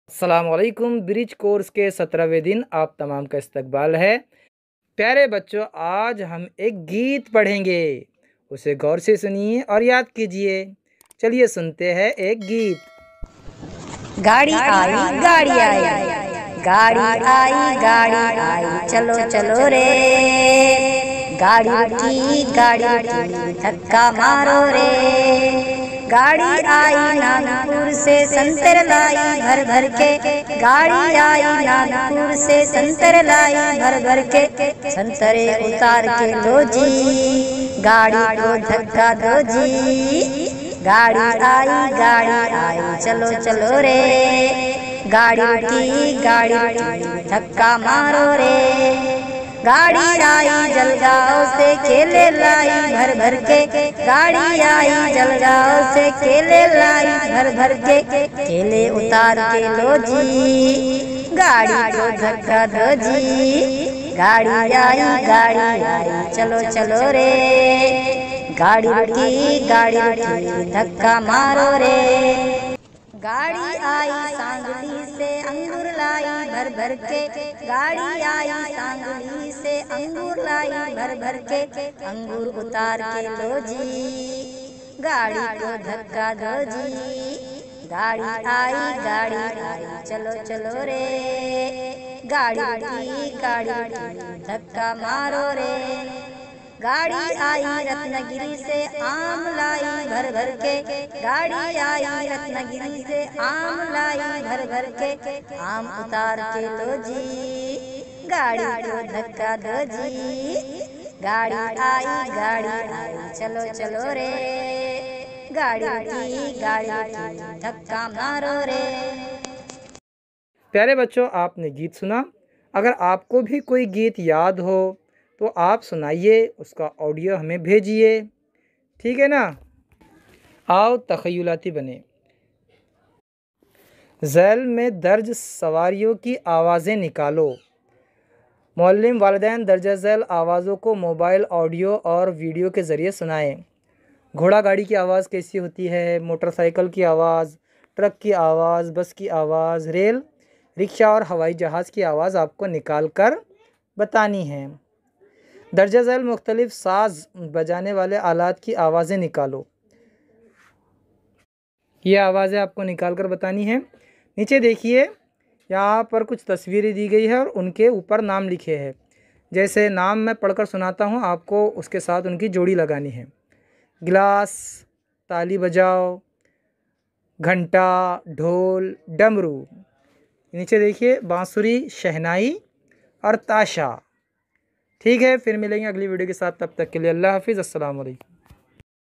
अस्सलामुअलैकुम। Bridge course के 17वें दिन आप तमाम का इस्तकबाल है। प्यारे बच्चों, आज हम एक गीत पढ़ेंगे, उसे गौर से सुनिए और याद कीजिए। चलिए सुनते हैं एक गीत। गाड़ी आई गाड़ी आई, गाड़ी आई गाड़ी आई, चलो चलो रे। गाड़ी रुकी गाड़ी रुकी, धक्का मारो रे। गाड़ी आई नागपुर से संतर लाई भर भर के, गाड़ी आई नागपुर से संतर लाई भर भर के। संतरे उतार के लो जी, गाड़ी को धक्का दो जी। गाड़ी आई चलो चलो रे। गाड़ी रुकी धक्का मारो रे। गाड़ी आई जलगांव से केले लाई भर भर के, गाड़ी आई जलगांव से केले लाई भर भर के। केले उतार के लो जी, गाड़ी को धक्का दो जी। गाड़ी आई चलो चलो रे। गाड़ी रुकी धक्का मारो रे। गाड़ी आई सांगली से अंगूर लाई भर भर के, गाड़ी आई सांगली से अंगूर लाई भर भर के। अंगूर उतार के लो जी, गाड़ी को धक्का दो जी। गाड़ी आई चलो चलो रे। गाड़ी रुकी धक्का मारो रे। गाड़ी आई रत्नागिरी से आम लाई भर भर के, गाड़ी आई रत्नागिरी से आम लाई भर भर के। आम उतार के लो जी, गाड़ी को धक्का दो जी। गाड़ी आई चलो चलो रे। गाड़ी रुकी धक्का मारो रे। प्यारे बच्चों, आपने गीत सुना। अगर आपको भी कोई गीत याद हो तो आप सुनाइए, उसका ऑडियो हमें भेजिए, ठीक है ना। आओ तख़य्युलाती बने। झैल में दर्ज सवारियों की आवाज़ें निकालो। मुअल्लिम वालिदैन दर्ज झैल आवाज़ों को मोबाइल ऑडियो और वीडियो के ज़रिए सुनाएं। घोड़ा गाड़ी की आवाज़ कैसी होती है, मोटरसाइकिल की आवाज़, ट्रक की आवाज़, बस की आवाज़, रेल, रिक्शा और हवाई जहाज़ की आवाज़ आपको निकाल कर बतानी है। दर्जा झैल मुख्तलिफ साज़ बजाने वाले आलात की आवाज़ें निकालो। ये आवाज़ें आपको निकाल कर बतानी है। नीचे देखिए, यहाँ पर कुछ तस्वीरें दी गई है और उनके ऊपर नाम लिखे हैं। जैसे नाम मैं पढ़कर सुनाता हूँ, आपको उसके साथ उनकी जोड़ी लगानी है। गिलास, ताली बजाओ, घंटा, ढोल, डमरू। नीचे देखिए, बांसुरी, शहनाई और ताशा। ठीक है, फिर मिलेंगे अगली वीडियो के साथ। तब तक के लिए अल्लाह हाफिज़। अस्सलाम वालेकुम।